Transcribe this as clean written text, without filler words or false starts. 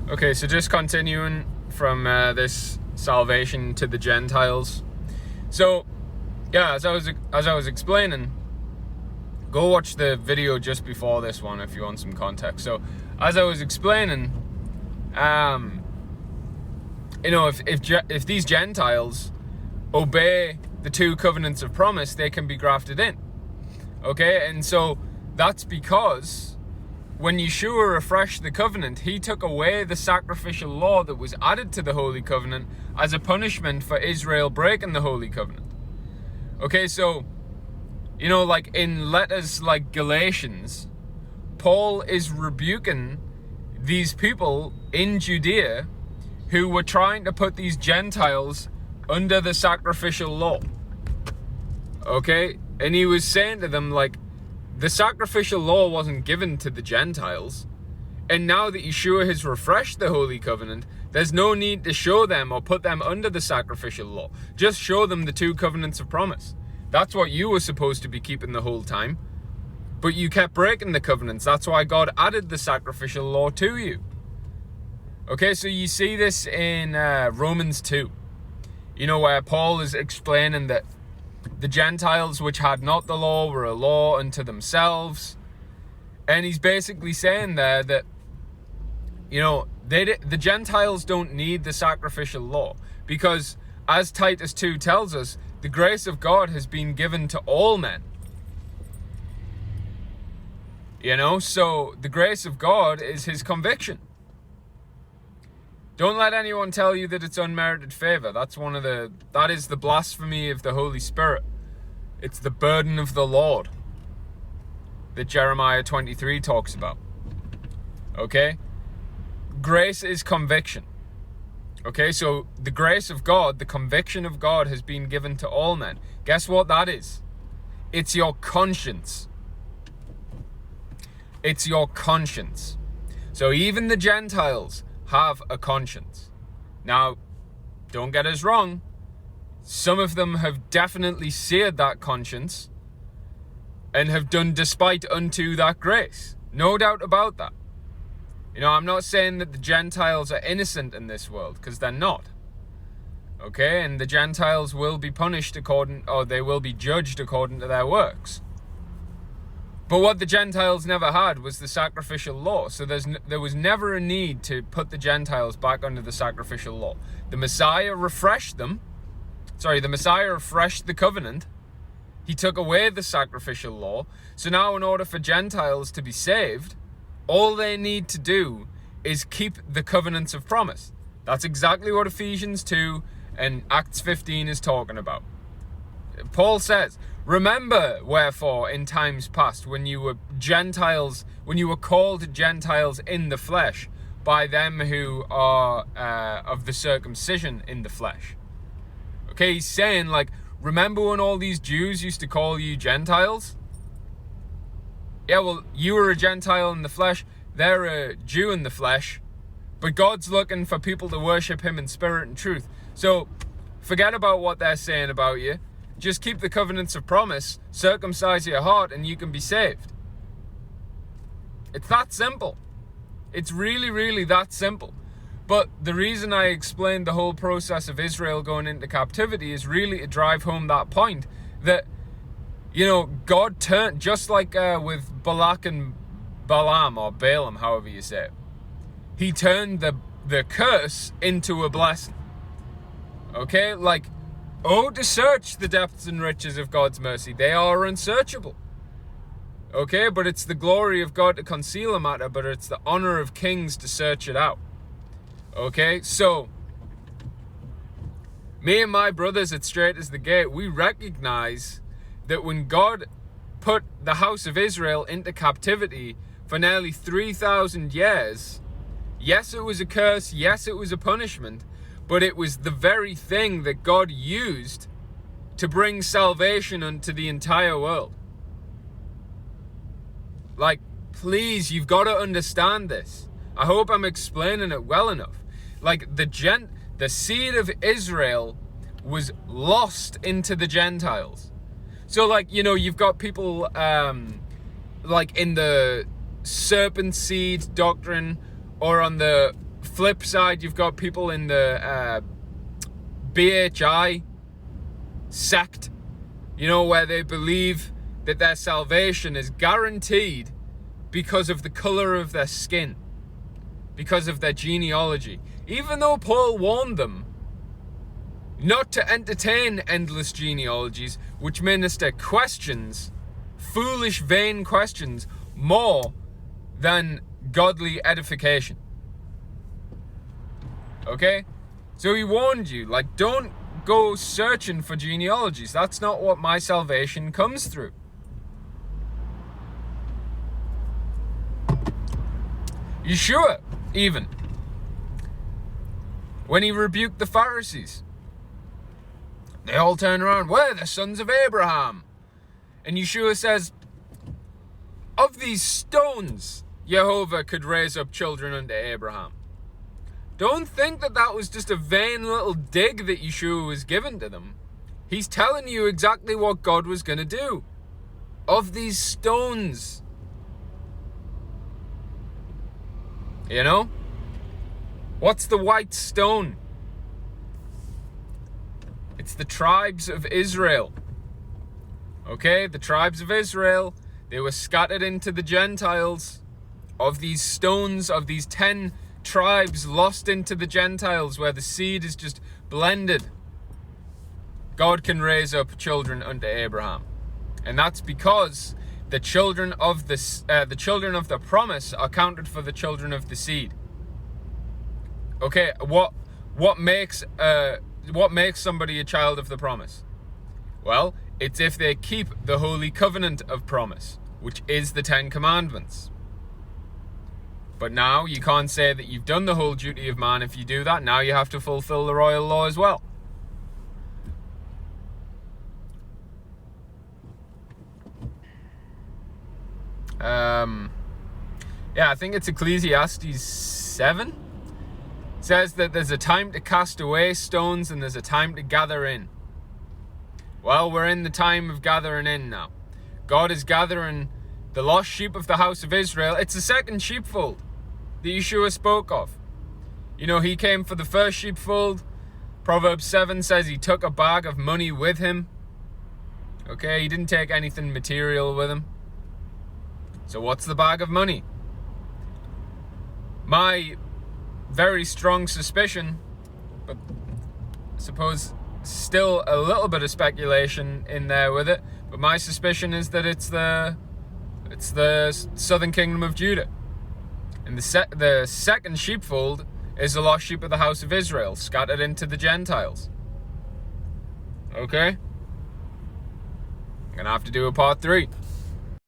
Okay, so just continuing from this salvation to the Gentiles. So, yeah, as I was explaining, go watch the video just before this one if you want some context. So, as I was explaining, if these Gentiles obey the two covenants of promise, they can be grafted in. Okay, and so that's because when Yeshua refreshed the covenant, he took away the sacrificial law that was added to the Holy Covenant as a punishment for Israel breaking the Holy Covenant. Okay, so, like in letters like Galatians, Paul is rebuking these people in Judea who were trying to put these Gentiles under the sacrificial law. Okay, and he was saying to them, like, the sacrificial law wasn't given to the Gentiles. And now that Yeshua has refreshed the Holy Covenant, there's no need to show them or put them under the sacrificial law. Just show them the two covenants of promise. That's what you were supposed to be keeping the whole time. But you kept breaking the covenants. That's why God added the sacrificial law to you. Okay, so you see this in Romans 2. Where Paul is explaining that the Gentiles which had not the law were a law unto themselves. And he's basically saying there that, the Gentiles don't need the sacrificial law. Because, as Titus 2 tells us, the grace of God has been given to all men. So the grace of God is his conviction. Don't let anyone tell you that it's unmerited favor. That is the blasphemy of the Holy Spirit. It's the burden of the Lord that Jeremiah 23 talks about. Okay? Grace is conviction. Okay, so the grace of God, the conviction of God has been given to all men. Guess what that is? It's your conscience. It's your conscience. So even the Gentiles have a conscience. Now, don't get us wrong. Some of them have definitely seared that conscience and have done despite unto that grace. No doubt about that. I'm not saying that the Gentiles are innocent in this world, because they're not. Okay, and the Gentiles will be punished they will be judged according to their works. But what the Gentiles never had was the sacrificial law. So there was never a need to put the Gentiles back under the sacrificial law. The Messiah refreshed the covenant. He took away the sacrificial law. So now in order for Gentiles to be saved, all they need to do is keep the covenants of promise. That's exactly what Ephesians 2 and Acts 15 is talking about. Paul says, remember, wherefore, in times past, when you were Gentiles, when you were called Gentiles in the flesh, by them who are of the circumcision in the flesh. Okay, he's saying, remember when all these Jews used to call you Gentiles? Yeah, well, you were a Gentile in the flesh, they're a Jew in the flesh, but God's looking for people to worship him in spirit and truth. So, forget about what they're saying about you. Just keep the covenants of promise, circumcise your heart, and you can be saved. It's that simple. It's really, really that simple. But the reason I explained the whole process of Israel going into captivity is really to drive home that point that, God turned, just like with Balak and Balaam, or Balaam, however you say it. He turned the curse into a blessing. Okay, to search the depths and riches of God's mercy. They are unsearchable. Okay, but it's the glory of God to conceal a matter, but it's the honor of kings to search it out. Okay, so me and my brothers at Straight as the Gate, we recognize that when God put the house of Israel into captivity for nearly 3,000 years, yes, it was a curse, yes, it was a punishment, but it was the very thing that God used to bring salvation unto the entire world. Please, you've got to understand this. I hope I'm explaining it well enough. The seed of Israel was lost into the Gentiles. So, you've got people, in the serpent seed doctrine, or on the flip side, you've got people in the BHI sect, where they believe that their salvation is guaranteed because of the color of their skin, because of their genealogy. Even though Paul warned them not to entertain endless genealogies which minister questions, foolish, vain questions, more than godly edification. Okay? So he warned you, don't go searching for genealogies. That's not what my salvation comes through. Yeshua, even, when he rebuked the Pharisees, they all turn around, we're the sons of Abraham. And Yeshua says, of these stones, Jehovah could raise up children unto Abraham. Don't think that that was just a vain little dig that Yeshua was giving to them. He's telling you exactly what God was going to do. Of these stones. What's the white stone? It's the tribes of Israel. Okay, the tribes of Israel, they were scattered into the Gentiles. Of these stones, of these 10 tribes lost into the Gentiles, where the seed is just blended, God can raise up children unto Abraham. And that's because the children of the promise are counted for the children of the seed. Okay, what makes somebody a child of the promise? Well, it's if they keep the holy covenant of promise, which is the 10 commandments. But now you can't say that you've done the whole duty of man if you do that. Now you have to fulfill the royal law as well. I think it's Ecclesiastes 7. It says that there's a time to cast away stones and there's a time to gather in. Well, we're in the time of gathering in now. God is gathering the lost sheep of the house of Israel. It's the second sheepfold that Yeshua spoke of. He came for the first sheepfold. Proverbs 7 says he took a bag of money with him. Okay, he didn't take anything material with him. So what's the bag of money? My very strong suspicion, but I suppose still a little bit of speculation in there with it, but my suspicion is that it's the southern kingdom of Judah. And the second sheepfold is the lost sheep of the house of Israel, scattered into the Gentiles. Okay? I'm going to have to do a part 3.